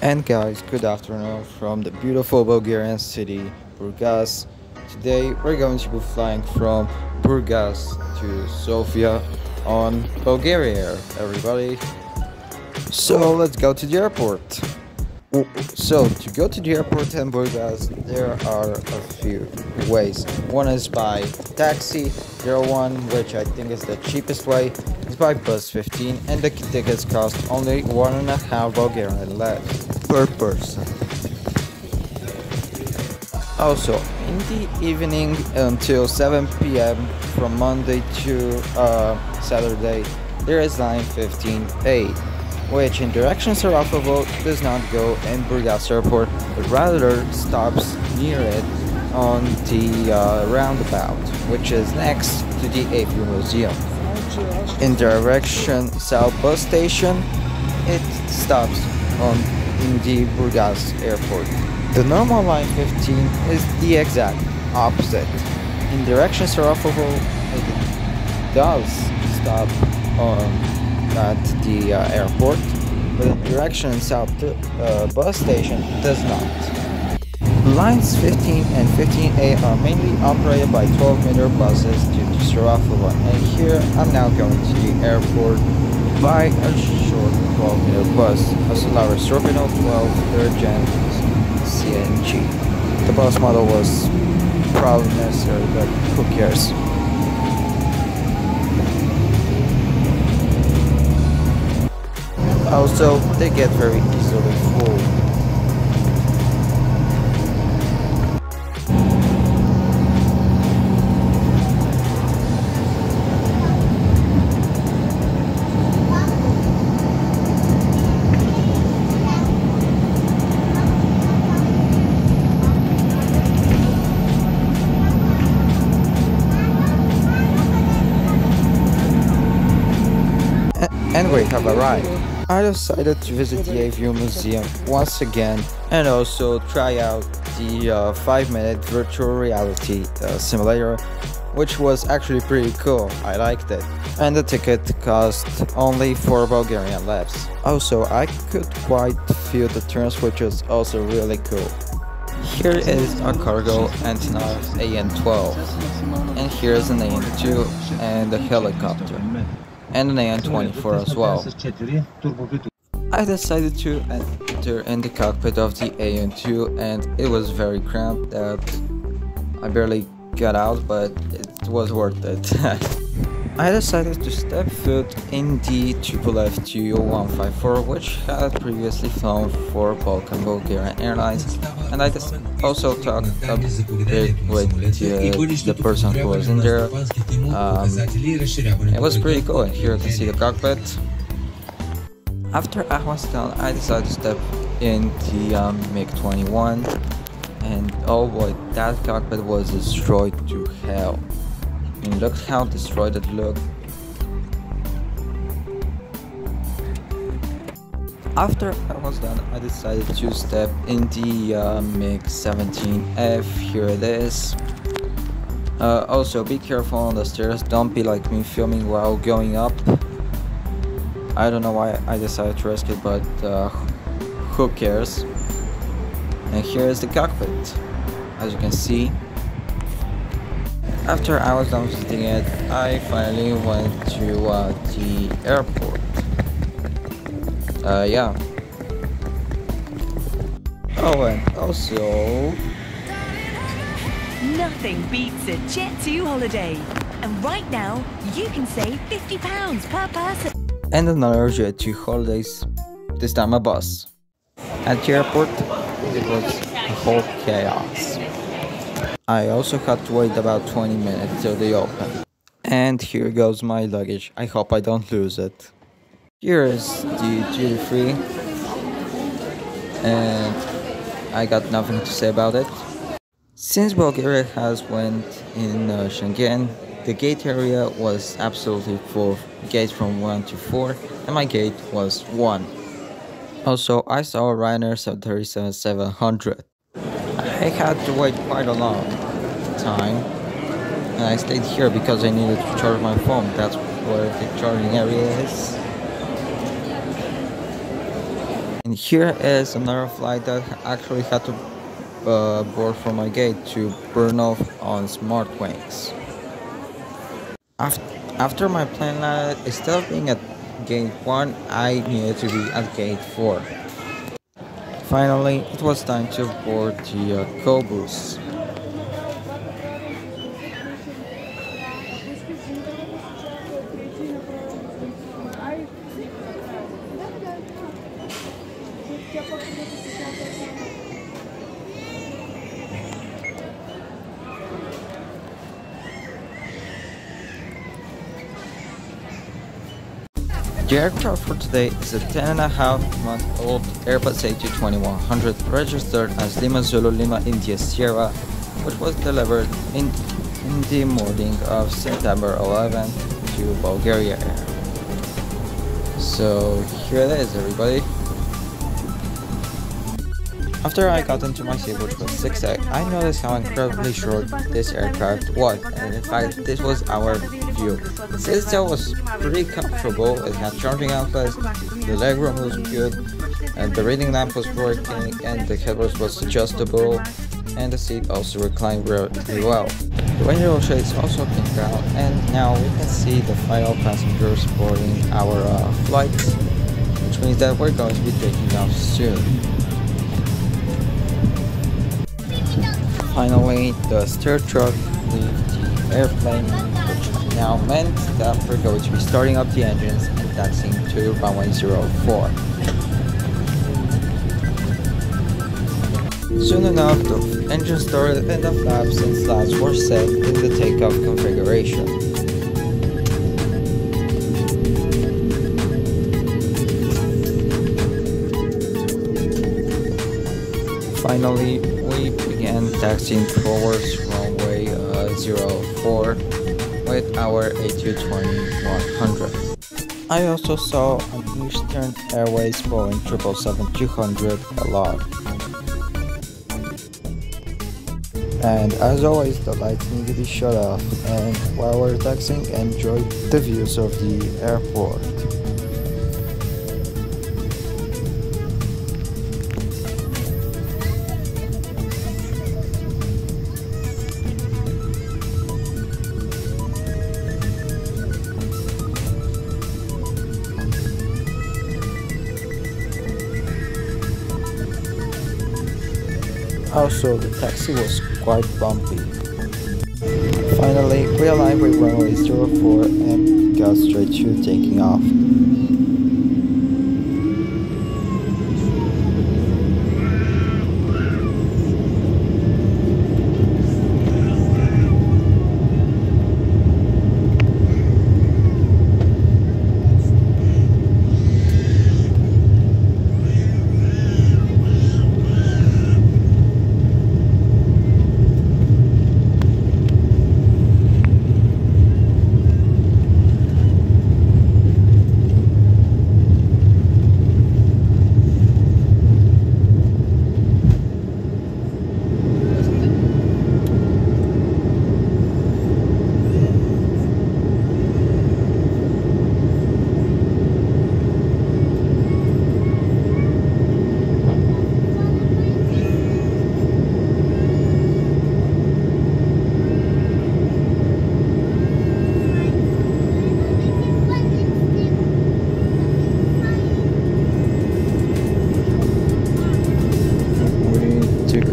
And guys, good afternoon from the beautiful Bulgarian city, Burgas. Today we're going to be flying from Burgas to Sofia on Bulgaria, everybody. So let's go to the airport. So to go to the airport in Burgas, there are a few ways. One is by taxi, the other one, which I think is the cheapest way, is by bus 15, and the tickets cost only 1.5 Bulgarian left per person. Also, in the evening until 7 p.m. from Monday to Saturday, there is line 15A, which in direction Arriaval does not go in Burgas Airport, but rather stops near it on the roundabout, which is next to the Aviation Museum. In direction South Bus Station, it stops in the Burgas Airport. The normal line 15 is the exact opposite. In direction Arriaval, it does stop at the airport, but in direction South Bus Station does not. Lines 15 and 15A are mainly operated by 12-meter buses due to Arriaval, and here I'm now going to the airport by a short 12-meter bus, a Solaris Torpedo 12 3rd Gen CNG. The bus model was probably necessary, but who cares? Also, they get very easily full. And we have arrived. I decided to visit the Aviation Museum once again and also try out the 5-minute virtual reality simulator, which was actually pretty cool. I liked it. And the ticket cost only 4 Bulgarian levs. Also, I could quite feel the turns, which was also really cool. Here is a cargo antenna AN-12, and here is an AN-2 and a helicopter, and an AN-24 as well. I decided to enter in the cockpit of the AN-2, and it was very cramped that I barely got out, but it was worth it. I decided to step foot in the FF2-154, which had previously flown for Balkan Bulgarian Airlines, and I also talked a bit with the person who was in there. It was pretty cool, and here you can see the cockpit. After I was done, I decided to step in the MiG-21, and oh boy, that cockpit was destroyed to hell. I mean, look how destroyed it looked. After I was done, I decided to step in the MiG-17F. Here it is. Also, be careful on the stairs. Don't be like me filming while going up. I don't know why I decided to risk it, but who cares? And here is the cockpit, as you can see. After I was done visiting it, I finally went to the airport. Yeah. Oh, and also... Nothing beats a Jet2 holiday. And right now, you can save £50 per person. And another Jet2 holidays, this time a bus. At the airport, it was a whole chaos. I also had to wait about 20 minutes till they open. And here goes my luggage. I hope I don't lose it. Here is the duty free, and I got nothing to say about it. Since Bulgaria has went in Schengen, the gate area was absolutely full. Gates from 1 to 4, and my gate was 1. Also, I saw a Ryanair 737-100. I had to wait quite a long time, and I stayed here because I needed to charge my phone. That's where the charging area is. In And here is another flight that actually had to board from my gate to burn off on smart wings. After my plane landed, instead of being at gate 1, I needed to be at gate 4. Finally, it was time to board the go boost. The aircraft for today is a 10.5-month-old Airbus A220-100 registered as Lima Zulu Lima India Sierra, which was delivered in the morning of September 11 to Bulgaria Air. So here it is, everybody. After I got into my seat, which was 6A, I noticed how incredibly short this aircraft was, and in fact this was our view. The seat itself was pretty comfortable, it had charging outlets, the legroom was good, and the reading lamp was working, and the headrest was adjustable, and the seat also reclined really well. The window shades also came down, and now we can see the final passengers boarding our flight, which means that we're going to be taking off soon. Finally, the steer truck left the airplane, which now meant that we're going to be starting up the engines and taxiing to runway 04. Soon enough, the engine started and the flaps and slats were set in the takeoff configuration. Finally, we began taxiing towards runway 04 with our A220-100. I also saw an Eastern Airways Boeing 777-200 LR. And as always, the lights need to be shut off, and while we're taxiing, enjoy the views of the airport. Also, the taxi was quite bumpy. Finally, we aligned with runway 04 and got straight to taking off.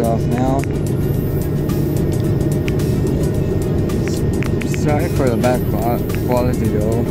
Off now. Sorry for the bad quality though.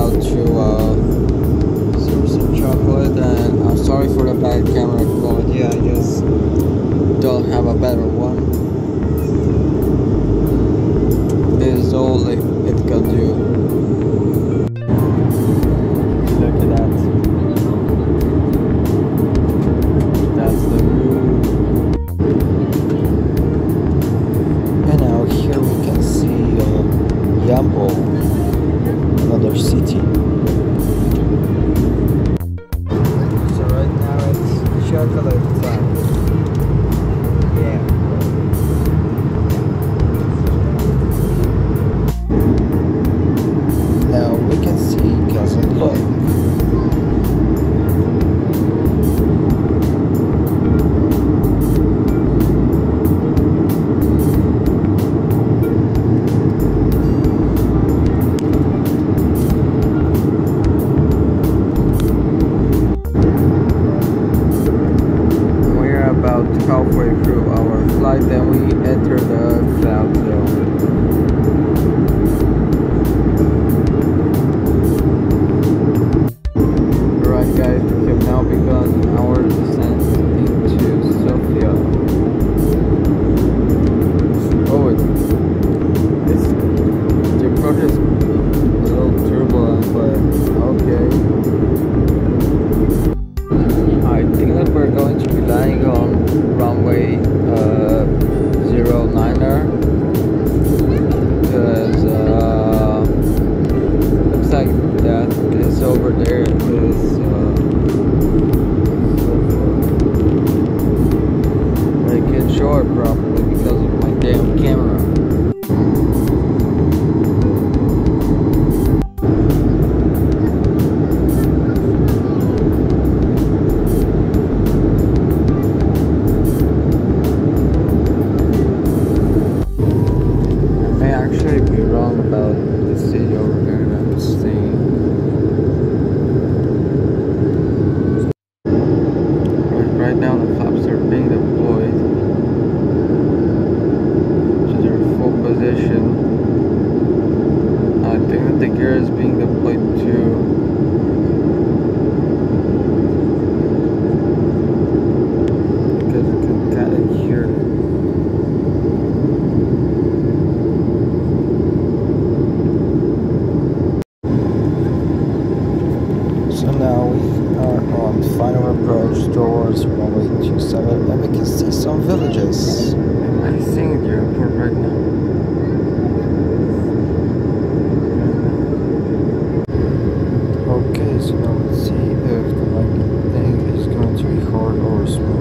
about to serve some chocolate, and I'm sorry for the bad camera quality. I just don't have a better one. This is all it can do. Look at that. That's the roof. And now here we can see Yambo, another city. So right now it's chocolate time. Yeah. Now we can see Cousin Lloyd. About halfway through our flight, then we enter the cloud zone. Alright guys, we have now begun our descent into Sofia. Oh, the approach is a little turbulent, but okay. I think that we're going to be landing on runway 09er, because looks like that this over there is I can't show it properly because of my damn camera. About the city over there that I'm staying. Right now the flaps are being deployed to their full position. I think that the gear is being deployed too. Because you can kind of hear it. So now we are on final approach towards runway 27, and we can see some villages. I think the airport right now. Okay, so now let's see if the landing is going to be hard or smooth.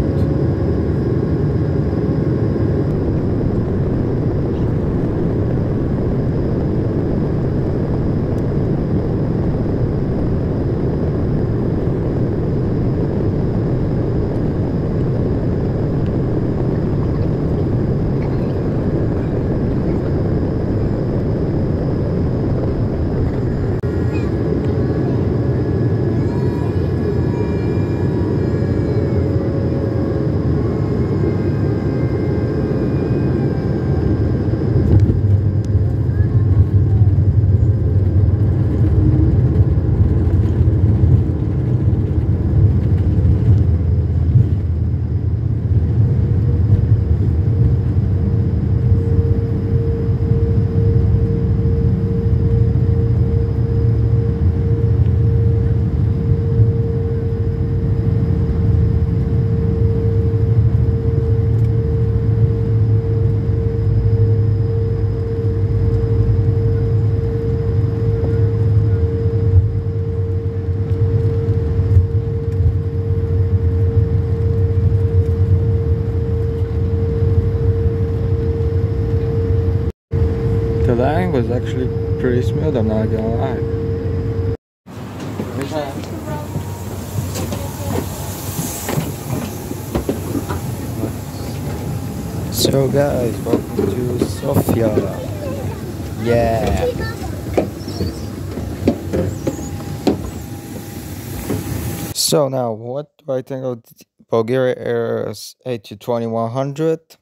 The landing was actually pretty smooth, I'm not gonna lie. So guys, welcome to Sofia. Yeah. So now, what do I think of Bulgaria Airbus A220-100?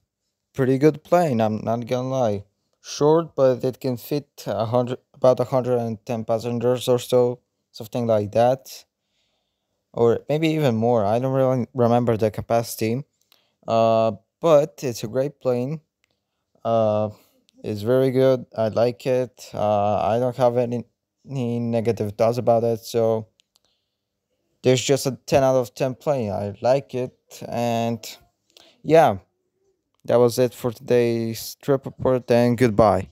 Pretty good plane, I'm not gonna lie. Short, but it can fit about 110 passengers or so, something like that, or maybe even more. I don't really remember the capacity. Uh, but it's a great plane. Uh, it's very good. I like it. I don't have any negative thoughts about it. So there's just a 10 out of 10 plane. I like it. And yeah, that was it for today's trip report. And goodbye.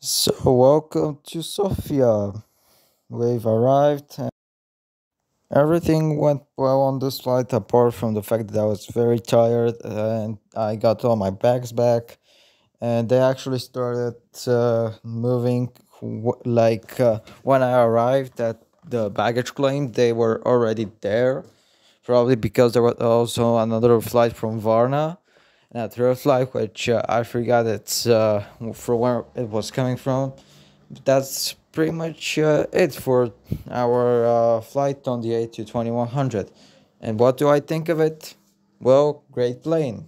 So welcome to Sofia. We've arrived. Everything went well on this flight, apart from the fact that I was very tired and I got all my bags back. And they actually started moving when I arrived at the baggage claim, they were already there. Probably because there was also another flight from Varna, and a third flight which I forgot it's from where it was coming from. That's pretty much it for our flight on the A220-100. And what do I think of it? Well, great plane.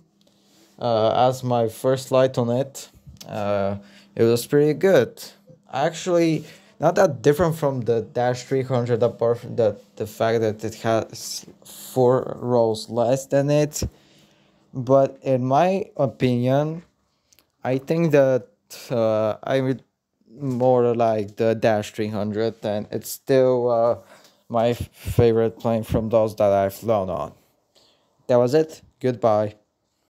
As my first flight on it, uh, it was pretty good. Actually, not that different from the Dash 300, apart from the fact that it has 4 rows less than it. But in my opinion, I think that I would more like the Dash 300, and it's still my favorite plane from those that I've flown on. That was it. Goodbye.